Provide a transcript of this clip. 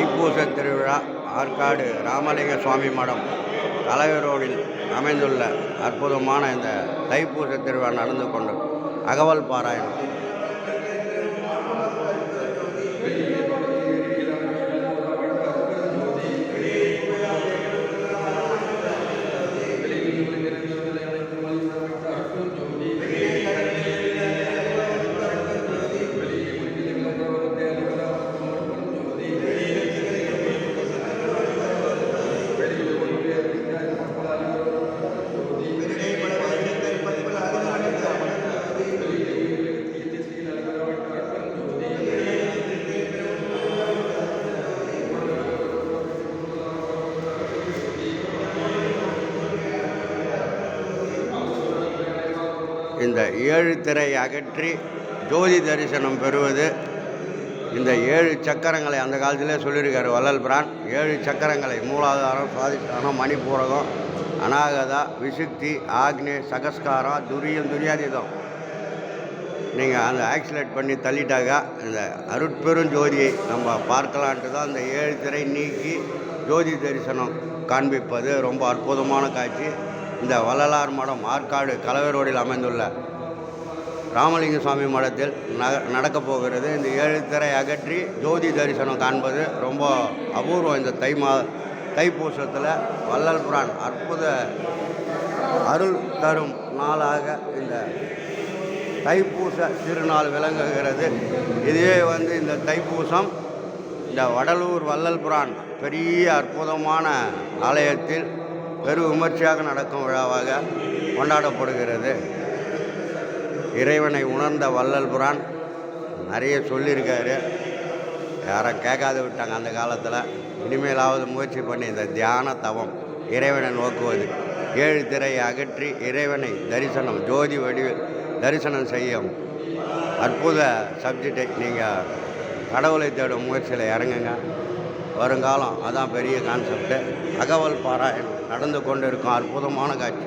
தைப்பூச திருவிழா ஆற்காடு ராமலிங்க சுவாமி மடம் தலைவர் ரோடில் அமைந்துள்ள அற்புதமான இந்த தைப்பூச திருவிழா நடந்து கொண்டு அகவல் பாராயணம். இந்த 7 திரை அகற்றி ஜோதி தரிசனம் பெறுவது. இந்த 7 சக்கரங்களை அந்த காலத்திலே சொல்லியிருக்கார் வள்ளல் பிரான். 7 சக்கரங்களை மூலாதாரம், சுவாதிஷ்டானம், மணிப்பூரகம், அநாகதா, விசுக்தி, ஆக்னே, சகஸ்காரம், துரியம், துரியாதீதம். நீங்கள் அந்த ஆக்சிலேட் பண்ணி தள்ளிட்டாக்கா இந்த அருட்பெரும் ஜோதியை நம்ம பார்க்கலான்ட்டு தான் இந்த 7 திரை நீக்கி ஜோதி தரிசனம் காண்பிப்பது. ரொம்ப அற்புதமான காட்சி. இந்த வள்ளலார் மடம் ஆற்காடு கலவை ரோடில் அமைந்துள்ள ராமலிங்க சுவாமி மடத்தில் நடக்கப் போகிறது. இந்த 7 திரை அகற்றி ஜோதி தரிசனம் காண்பது ரொம்ப அபூர்வம். இந்த தைப்பூசத்தில் வள்ளல் பிரான் அற்புத அருள் தரும் நாளாக இந்த தைப்பூச திருநாள் விளங்குகிறது. இதுவே இந்த தைப்பூசம் இந்த வடலூர் வள்ளல் பிரான் பெரிய அற்புதமான ஆலயத்தில் பெரு விமர்சையாக நடக்கும் விழாவாக கொண்டாடப்படுகிறது. இறைவனை உணர்ந்த வள்ளல் பிரான் நிறைய சொல்லியிருக்காரு. யாரும் கேட்காத விட்டாங்க அந்த காலத்தில். இனிமேலாவது முயற்சி பண்ணி இந்த தியான தவம் இறைவனை நோக்குவது, 7 திரையை அகற்றி இறைவனை தரிசனம் ஜோதி வடிவில் தரிசனம் செய்யும் அற்புத சப்ஜெக்டை நீங்கள் கடவுளை தேடும் முயற்சியில் இறங்குங்க. வருங்காலம் அதான் பெரிய கான்செப்டு. அகவல் பாராயணம் நடந்து கொண்டு இருக்கும் அற்புதமான காட்சி.